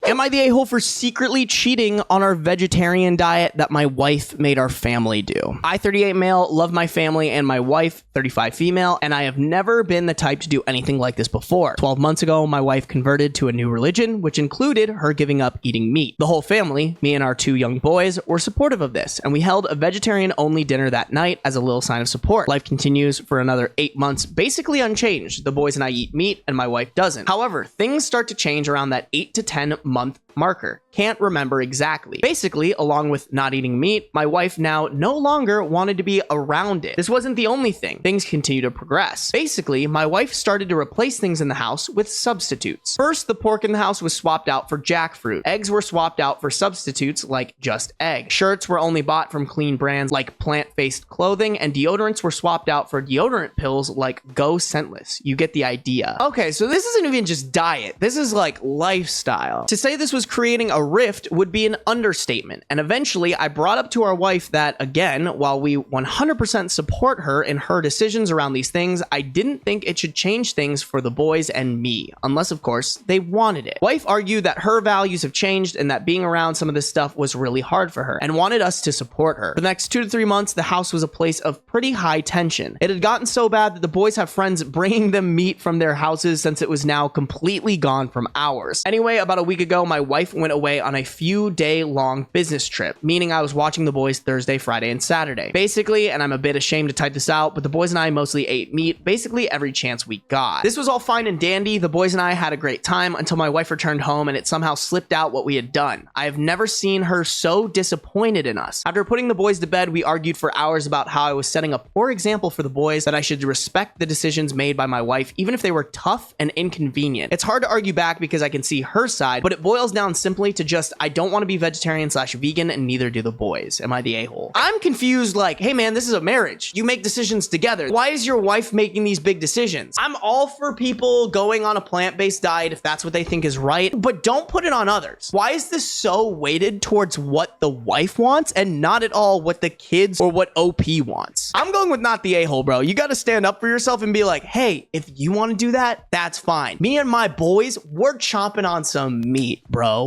Am I the a-hole for secretly cheating on our vegetarian diet that my wife made our family do? I, 38 male, love my family and my wife, 35 female, and I have never been the type to do anything like this before. 12 months ago, my wife converted to a new religion, which included her giving up eating meat. The whole family, me and our 2 young boys, were supportive of this, and we held a vegetarian-only dinner that night as a little sign of support. Life continues for another 8 months, basically unchanged. The boys and I eat meat, and my wife doesn't. However, things start to change around that 8 to 10 month marker. Can't remember exactly. Basically, along with not eating meat, my wife now no longer wanted to be around it. This wasn't the only thing. Things continue to progress. Basically, my wife started to replace things in the house with substitutes. First, the pork in the house was swapped out for jackfruit. Eggs were swapped out for substitutes like just egg. Shirts were only bought from clean brands like plant-based clothing, and deodorants were swapped out for deodorant pills like Go Scentless. You get the idea. Okay, so this isn't even just diet. This is like lifestyle. To say this was creating a rift would be an understatement. And eventually, I brought up to our wife that, again, while we 100% support her in her decisions around these things, I didn't think it should change things for the boys and me, unless, of course, they wanted it. Wife argued that her values have changed and that being around some of this stuff was really hard for her and wanted us to support her. For the next 2 to 3 months, the house was a place of pretty high tension. It had gotten so bad that the boys have friends bringing them meat from their houses since it was now completely gone from ours. Anyway, about a week ago, my wife went away on a few day long business trip, meaning I was watching the boys Thursday, Friday, and Saturday. Basically, and I'm a bit ashamed to type this out, but the boys and I mostly ate meat basically every chance we got. This was all fine and dandy. The boys and I had a great time until my wife returned home and it somehow slipped out what we had done. I have never seen her so disappointed in us. After putting the boys to bed, we argued for hours about how I was setting a poor example for the boys, that I should respect the decisions made by my wife, even if they were tough and inconvenient. It's hard to argue back because I can see her side, but it boils down simply to just, I don't want to be vegetarian/vegan and neither do the boys. Am I the a-hole? I'm confused, like, hey man, this is a marriage. You make decisions together. Why is your wife making these big decisions? I'm all for people going on a plant-based diet if that's what they think is right, but don't put it on others. Why is this so weighted towards what the wife wants and not at all what the kids or what OP wants? I'm going with not the a-hole, bro. You got to stand up for yourself and be like, hey, if you want to do that, that's fine. Me and my boys, we're chomping on some meat, bro.